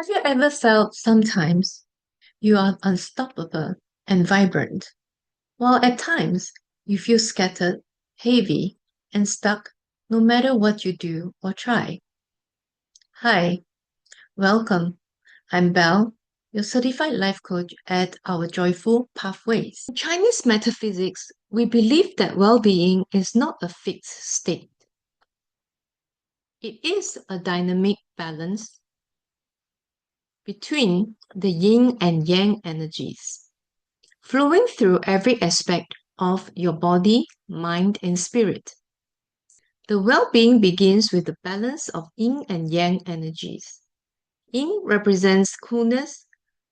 Have you ever felt sometimes you are unstoppable and vibrant, while at times you feel scattered, heavy, and stuck no matter what you do or try? Hi, welcome. I'm Belle, your certified life coach at our Joyful Pathways. In Chinese metaphysics, we believe that well-being is not a fixed state. It is a dynamic balance between the yin and yang energies, flowing through every aspect of your body, mind, and spirit. The well-being begins with the balance of yin and yang energies. Yin represents coolness,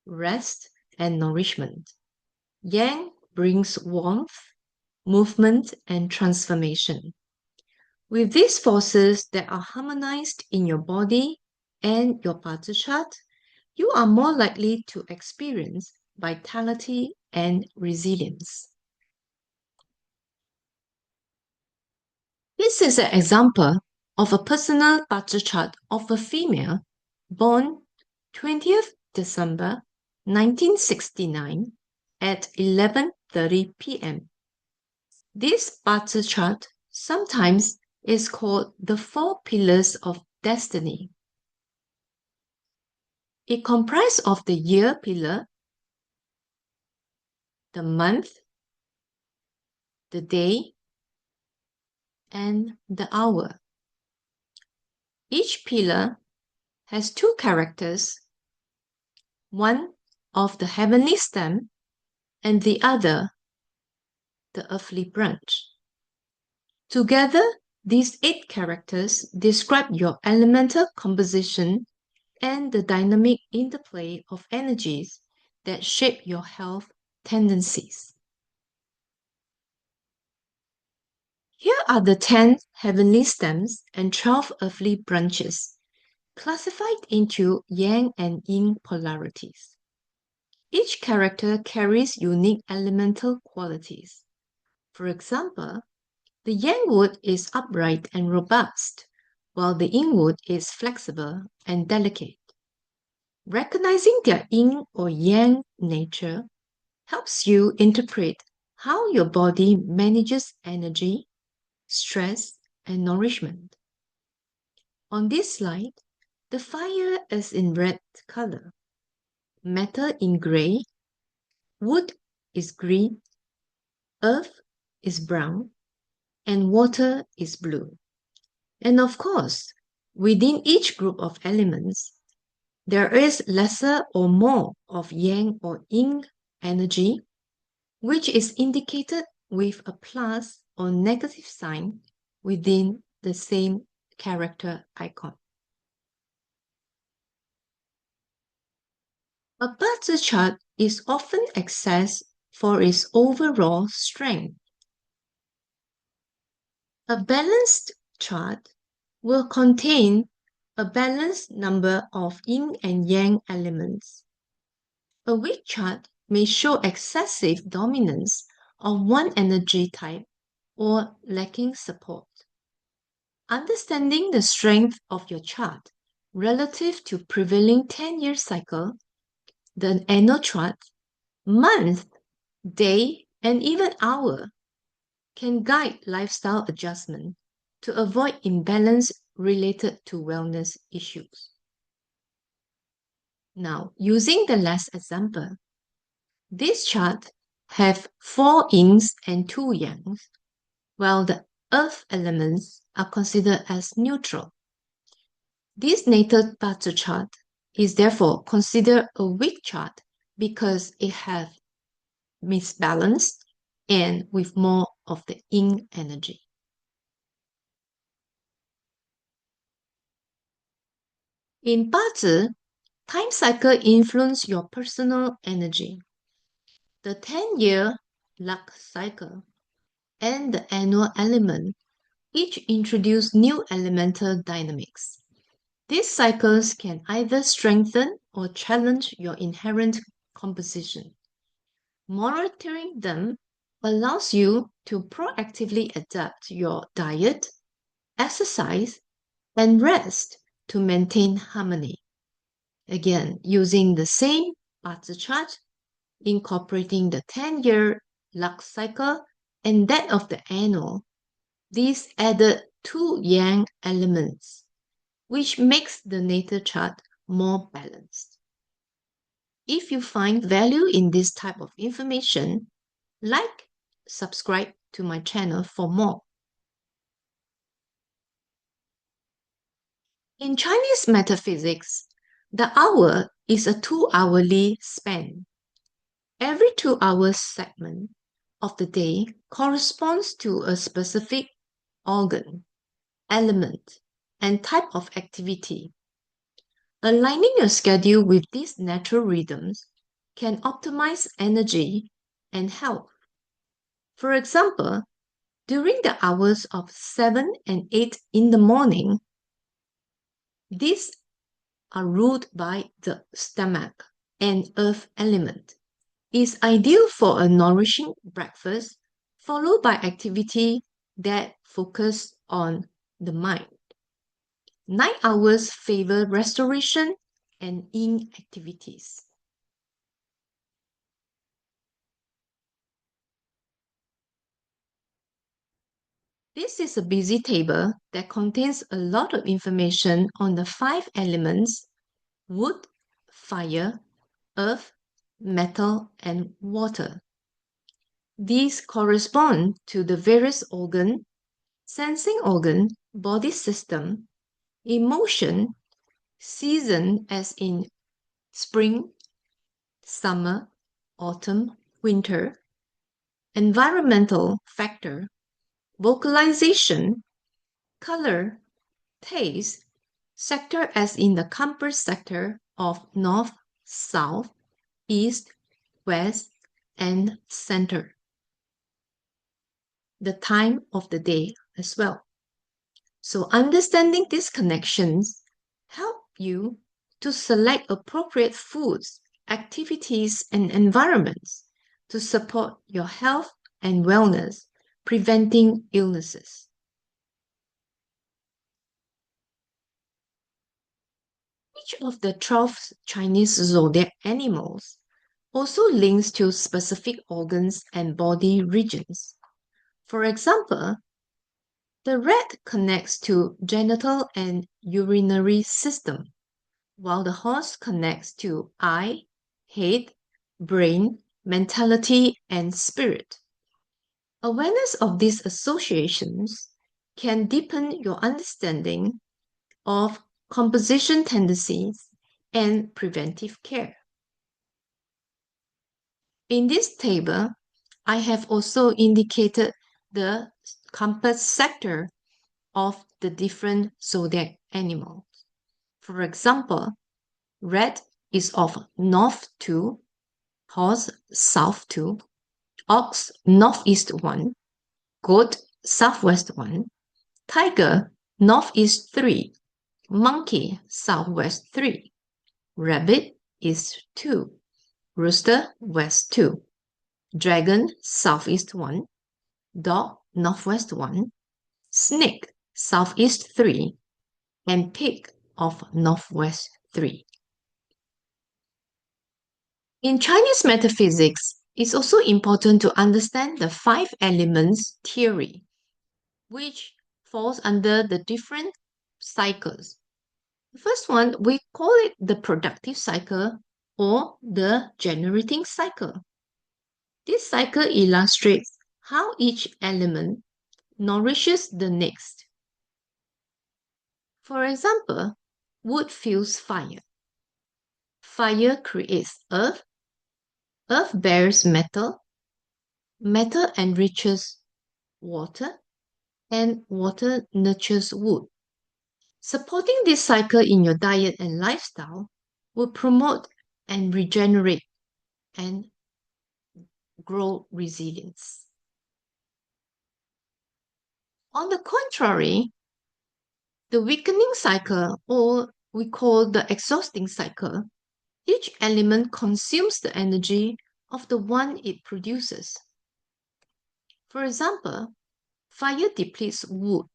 rest, and nourishment. Yang brings warmth, movement, and transformation. With these forces that are harmonized in your body and your Bazi chart, you are more likely to experience vitality and resilience. This is an example of a personal Bazi chart of a female born 20th December 1969 at 11:30 p.m. This Bazi chart sometimes is called the Four Pillars of Destiny. It comprises of the year pillar, the month, the day, and the hour. Each pillar has two characters, one of the heavenly stem and the other the earthly branch. Together, these 8 characters describe your elemental composition and the dynamic interplay of energies that shape your health tendencies. Here are the 10 heavenly stems and 12 earthly branches, classified into yang and yin polarities. Each character carries unique elemental qualities. For example, the yang wood is upright and robust, while the yin wood is flexible and delicate. Recognizing their yin or yang nature helps you interpret how your body manages energy, stress, and nourishment. On this slide, the fire is in red color, metal in gray, wood is green, earth is brown, and water is blue. And of course, within each group of elements, there is lesser or more of yang or yin energy, which is indicated with a plus or negative sign within the same character icon. A Bazi chart is often accessed for its overall strength. A balanced chart will contain a balanced number of yin and yang elements. A weak chart may show excessive dominance of one energy type or lacking support. Understanding the strength of your chart relative to prevailing 10-year cycle, the annual chart, month, day, and even hour can guide lifestyle adjustment to avoid imbalance related to wellness issues. Now, using the last example, this chart have 4 yins and 2 yangs, while the earth elements are considered as neutral. This natal Bazi chart is therefore considered a weak chart because it has misbalanced and with more of the yin energy. In Bazi, time cycle influence your personal energy. The 10-year luck cycle and the annual element each introduce new elemental dynamics. These cycles can either strengthen or challenge your inherent composition. Monitoring them allows you to proactively adapt your diet, exercise, and rest to maintain harmony. Again, using the same Bazi chart, incorporating the 10-year luck cycle and that of the annual, these added two yang elements, which makes the natal chart more balanced. If you find value in this type of information, like, subscribe to my channel for more. In Chinese metaphysics, the hour is a 2-hourly span. Every 2 hours segment of the day corresponds to a specific organ, element, and type of activity. Aligning your schedule with these natural rhythms can optimize energy and health. For example, during the hours of 7 and 8 in the morning, these are ruled by the stomach and earth element. Is ideal for a nourishing breakfast followed by activity that focus on the mind. 9 hours favor restoration and yin activities. This is a busy table that contains a lot of information on the 5 elements: wood, fire, earth, metal, and water. These correspond to the various organ, sensing organ, body system, emotion, season as in spring, summer, autumn, winter, environmental factor, vocalization, color, taste, sector as in the compass sector of north, south, east, west, and center. The time of the day as well. So understanding these connections help you to select appropriate foods, activities, and environments to support your health and wellness, preventing illnesses. Each of the 12 Chinese zodiac animals also links to specific organs and body regions. For example, the rat connects to genital and urinary system, while the horse connects to eye, head, brain, mentality, and spirit. Awareness of these associations can deepen your understanding of composition tendencies and preventive care. In this table, I have also indicated the compass sector of the different zodiac animals. For example, rat is of north 2, horse south 2, ox northeast 1, goat southwest 1, tiger northeast 3, monkey southwest 3, rabbit east 2, rooster west 2, dragon southeast 1, dog northwest 1, snake southeast 3, and pig of northwest 3. In Chinese metaphysics, it's also important to understand the 5 elements theory, which falls under the different cycles. The first one, we call it the productive cycle or the generating cycle. This cycle illustrates how each element nourishes the next. For example, wood fuels fire. Fire creates earth. Earth bears metal. Metal enriches water. And water nurtures wood. Supporting this cycle in your diet and lifestyle will promote and regenerate and grow resilience. On the contrary, the weakening cycle, or we call the exhausting cycle, each element consumes the energy of the one it produces. For example, fire depletes wood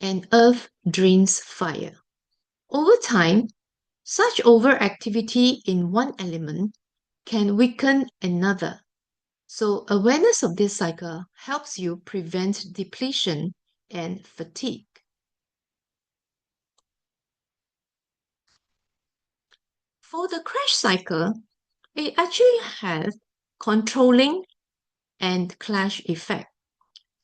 and earth drains fire. Over time, Such overactivity in one element can weaken another. So awareness of this cycle helps you prevent depletion and fatigue. For the crash cycle, it actually has controlling and clash effect.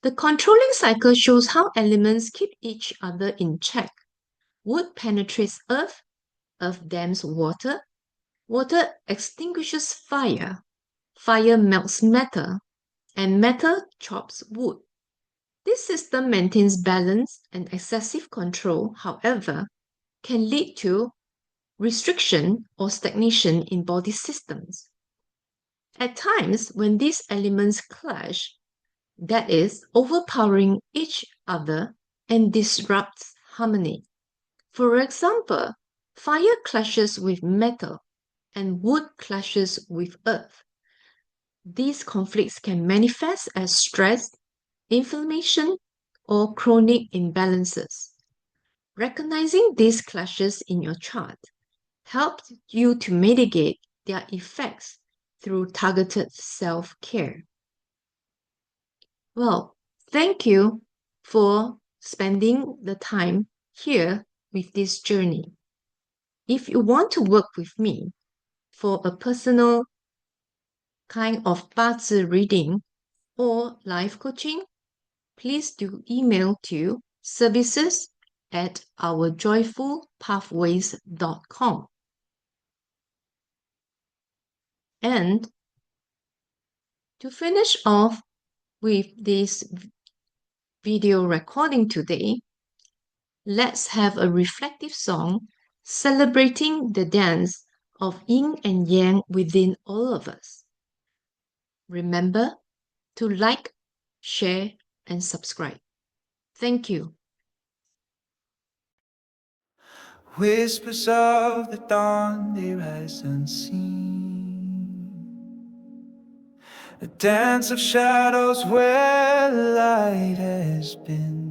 The controlling cycle shows how elements keep each other in check. Wood penetrates earth, earth dams water, water extinguishes fire, fire melts metal, and metal chops wood. This system maintains balance, and excessive control, however, can lead to restriction or stagnation in body systems. At times, when these elements clash, that is, overpowering each other and disrupts harmony. For example, fire clashes with metal and wood clashes with earth. These conflicts can manifest as stress, inflammation, or chronic imbalances. Recognizing these clashes in your chart helps you to mitigate their effects through targeted self-care. Well, thank you for spending the time here with this journey. If you want to work with me for a personal kind of Bazi reading or life coaching, please do email to services@ourjoyfulpathways.com. And to finish off with this video recording today, let's have a reflective song celebrating the dance of yin and yang within all of us. Remember to like, share, and subscribe. Thank you. Whispers of the dawn, they rise unseen. A dance of shadows where light has been.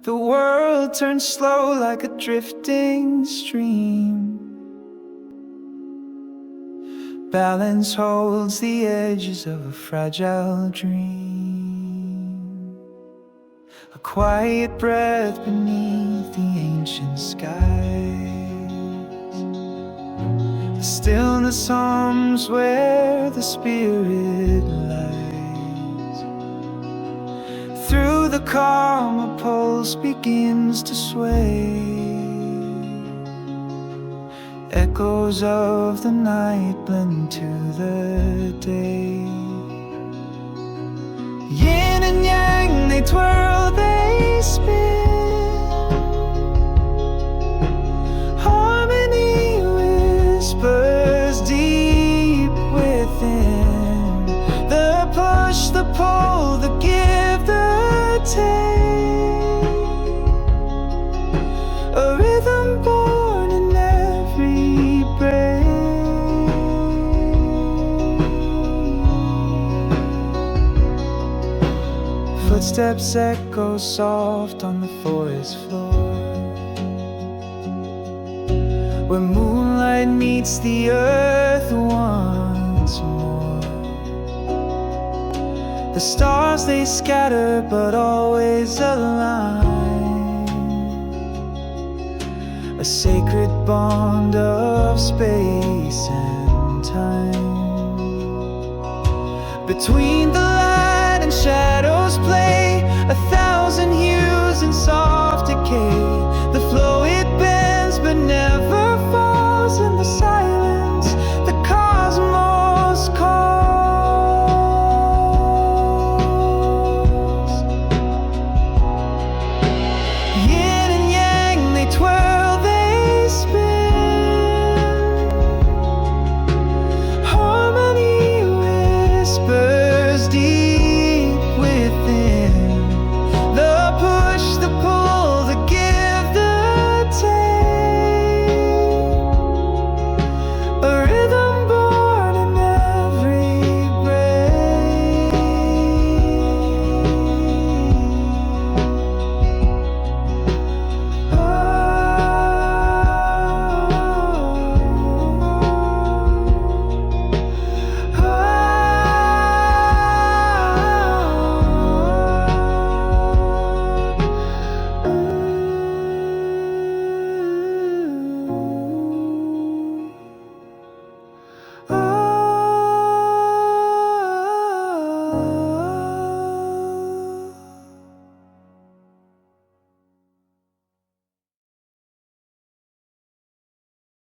The world turns slow like a drifting stream. Balance holds the edges of a fragile dream. A quiet breath beneath the ancient skies. The stillness hums where the spirit lies. Through the calm a pulse begins to sway. Echoes of the night blend to the day. Yin and yang, they twirl, they spin. Harmony whispers deep within. The push, the pull, the give, the take. A rhythm born in every breath. Footsteps echo soft on the forest floor, where moonlight meets the earth once more. The stars they scatter but always align. A sacred bond of space and time. Between the light and shadows play 1,000 hues in soft decay.